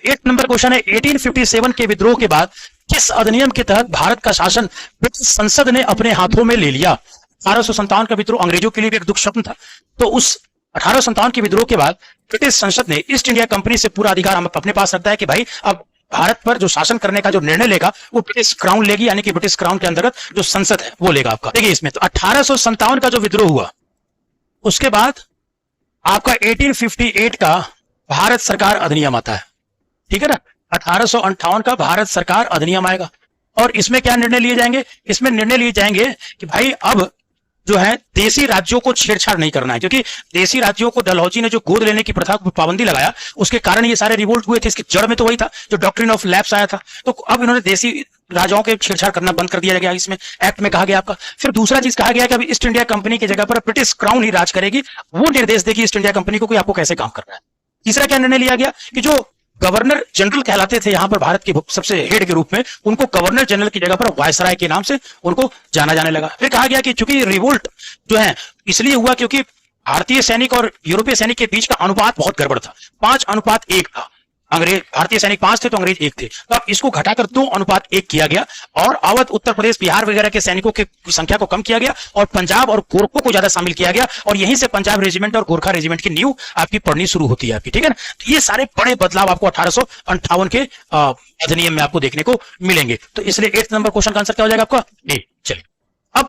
8 number question है 1857 के विद्रोह के बाद किस अधिनियम के तहत भारत का शासन ब्रिटिश संसद ने अपने हाथों में ले लिया। 1857 का विद्रोह अंग्रेजों के लिए भी एक दुख स्वप्न था। तो उस 1857 के विद्रोह के बाद ब्रिटिश संसद ने ईस्ट इंडिया कंपनी से पूरा अधिकार हम अपने पास रखता है कि भाई अब भारत पर जो शासन करने का जो निर्णय लेगा वो ब्रिटिश क्राउन लेगी, यानी कि ब्रिटिश क्राउन के अंतर्गत जो संसद है वो लेगा आपका। देखिए इसमें तो 1857 का जो विद्रोह हुआ उसके बाद आपका 1858 का भारत सरकार अधिनियम आता है, ठीक है ना। 1858 का भारत सरकार अधिनियम आएगा और इसमें क्या निर्णय लिए जाएंगे, इसमें निर्णय लिए जाएंगे कि भाई अब जो है देसी राज्यों को छेड़छाड़ नहीं करना है, क्योंकि देसी राज्यों को डलहौजी ने जो गोद लेने की प्रथा पर पाबंदी लगाया उसके कारण ये सारे रिवोल्ट हुए थे। इसकी जड़ में तो वही था जो डॉक्ट्रिन ऑफ लैप्स आया था। तो अब इन्होंने देसी राजाओं के छेड़छाड़ करना बंद कर दिया गया, इसमें एक्ट में कहा गया आपका। फिर दूसरा चीज कहा गया कि अभी ईस्ट इंडिया कंपनी की जगह पर ब्रिटिश क्राउन ही राज करेगी, वो निर्देश देगी ईस्ट इंडिया कंपनी को कि आपको कैसे काम करना है। तीसरा क्या निर्णय लिया गया कि जो गवर्नर जनरल कहलाते थे यहां पर भारत के सबसे हेड के रूप में, उनको गवर्नर जनरल की जगह पर वायसराय के नाम से उनको जाना जाने लगा। फिर कहा गया कि चूंकि रिवोल्ट जो है इसलिए हुआ क्योंकि भारतीय सैनिक और यूरोपीय सैनिक के बीच का अनुपात बहुत गड़बड़ था, 5:1 था। अंग्रेज भारतीय सैनिक 5 थे तो अंग्रेज 1 थे, तो अब इसको घटाकर 2:1 किया गया और अवध, उत्तर प्रदेश, बिहार वगैरह के सैनिकों की संख्या को कम किया गया और पंजाब और गोरखों को ज्यादा शामिल किया गया और यहीं से पंजाब रेजिमेंट और गोरखा रेजिमेंट की नींव आपकी पड़नी शुरू होती है आपकी, ठीक है ना। तो ये सारे बड़े बदलाव आपको 1858 के अधिनियम में आपको देखने को मिलेंगे। तो इसलिए 8 नंबर क्वेश्चन का आंसर क्या हो जाएगा आपका ए। चलिए